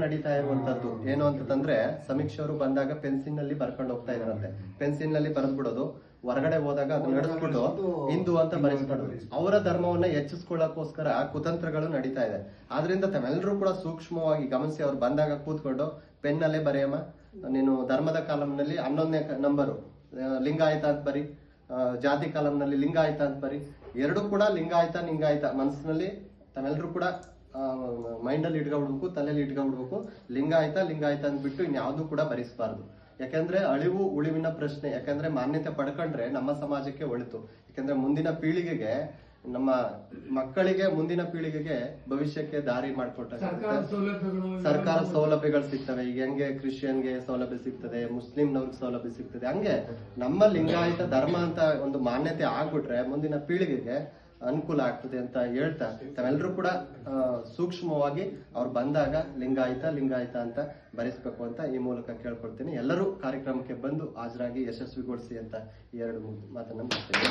ನಡೀತಾ ಇರುವಂತದ್ದು ಏನು ಅಂತಂದ್ರೆ ಸಮೀಕ್ಷೆ ಅವರು ಬಂದಾಗ ಪೆನ್ಸಿಲ್ ನಲ್ಲಿ ಬರ್ಕೊಂಡು ಹೋಗ್ತಾ ಇದಾರಂತೆ. ಪೆನ್ಸಿಲ್ ನಲ್ಲಿ ಬರೆದ್ಬಿಡೋದು, ಹೊರಗಡೆ ಹೋದಾಗ ಅದನ್ನ ನಡೆಸ್ಬಿಟ್ಟು ಹಿಂದೂ ಅಂತ ಬರೆಸ್ಬಿಡೋದು. ಅವರ ಧರ್ಮವನ್ನ ಹೆಚ್ಚಿಸ್ಕೊಳ್ಳೋಕೋಸ್ಕರ ಕುತಂತ್ರಗಳು ನಡೀತಾ ಇದೆ. ಆದ್ರಿಂದ ತಾವೆಲ್ಲರೂ ಕೂಡ ಸೂಕ್ಷ್ಮವಾಗಿ ಗಮನಿಸಿ, ಅವ್ರು ಬಂದಾಗ ಕೂತ್ಕೊಂಡು ಪೆನ್ನಲ್ಲೇ ಬರೆಯಮ್ಮ, ನೀನು ಧರ್ಮದ ಕಾಲಂನಲ್ಲಿ 11ನೇ ನಂಬರು ಲಿಂಗಾಯತ ಅಂತ ಬರಿ, ಜಾತಿ ಕಾಲಂನಲ್ಲಿ ಲಿಂಗಾಯತ ಅಂತ ಬರಿ. ಎರಡು ಕೂಡ ಲಿಂಗಾಯತ ಮನಸ್ಸಿನಲ್ಲಿ ತಾವೆಲ್ಲರೂ ಕೂಡ ಮೈಂಡ್ ಅಲ್ಲಿ ಇಟ್ಕೊಂಡ್ಬಿಡ್ಬೇಕು, ತಲೆಯಲ್ಲಿ ಇಟ್ಕೊಂಡ್ಬಿಡ್ಬೇಕು. ಲಿಂಗಾಯತ ಅಂದ್ಬಿಟ್ಟು ಇನ್ಯಾವುದೂ ಕೂಡ ಭರಿಸಬಾರ್ದು. ಯಾಕಂದ್ರೆ ಅಳಿವು ಉಳಿವಿನ ಪ್ರಶ್ನೆ. ಯಾಕಂದ್ರೆ ಮಾನ್ಯತೆ ಪಡ್ಕೊಂಡ್ರೆ ನಮ್ಮ ಸಮಾಜಕ್ಕೆ ಒಳಿತು. ಯಾಕಂದ್ರೆ ಮುಂದಿನ ಪೀಳಿಗೆಗೆ, ನಮ್ಮ ಮಕ್ಕಳಿಗೆ, ಮುಂದಿನ ಪೀಳಿಗೆಗೆ ಭವಿಷ್ಯಕ್ಕೆ ದಾರಿ ಮಾಡ್ಕೊಟ್ಟ ಸರ್ಕಾರ ಸೌಲಭ್ಯಗಳು ಸಿಗ್ತವೆ. ಈಗ ಹೆಂಗೆ ಕ್ರಿಶ್ಚಿಯನ್ಗೆ ಸೌಲಭ್ಯ ಸಿಗ್ತದೆ, ಮುಸ್ಲಿಂನವ್ರಿಗೆ ಸೌಲಭ್ಯ ಸಿಗ್ತದೆ, ಹಂಗೆ ನಮ್ಮ ಲಿಂಗಾಯತ ಧರ್ಮ ಅಂತ ಒಂದು ಮಾನ್ಯತೆ ಆಗ್ಬಿಟ್ರೆ ಮುಂದಿನ ಪೀಳಿಗೆಗೆ ಅನುಕೂಲ ಆಗ್ತದೆ ಅಂತ ಹೇಳ್ತಾ, ತಾವೆಲ್ಲರೂ ಕೂಡ ಸೂಕ್ಷ್ಮವಾಗಿ ಅವ್ರು ಬಂದಾಗ ಲಿಂಗಾಯತ ಅಂತ ಭರಿಸ್ಬೇಕು ಅಂತ ಈ ಮೂಲಕ ಕೇಳ್ಕೊಳ್ತೀನಿ. ಎಲ್ಲರೂ ಕಾರ್ಯಕ್ರಮಕ್ಕೆ ಬಂದು ಹಾಜರಾಗಿ ಯಶಸ್ವಿಗೊಳಿಸಿ ಅಂತ ಈ 2 ಮಾತನ್ನ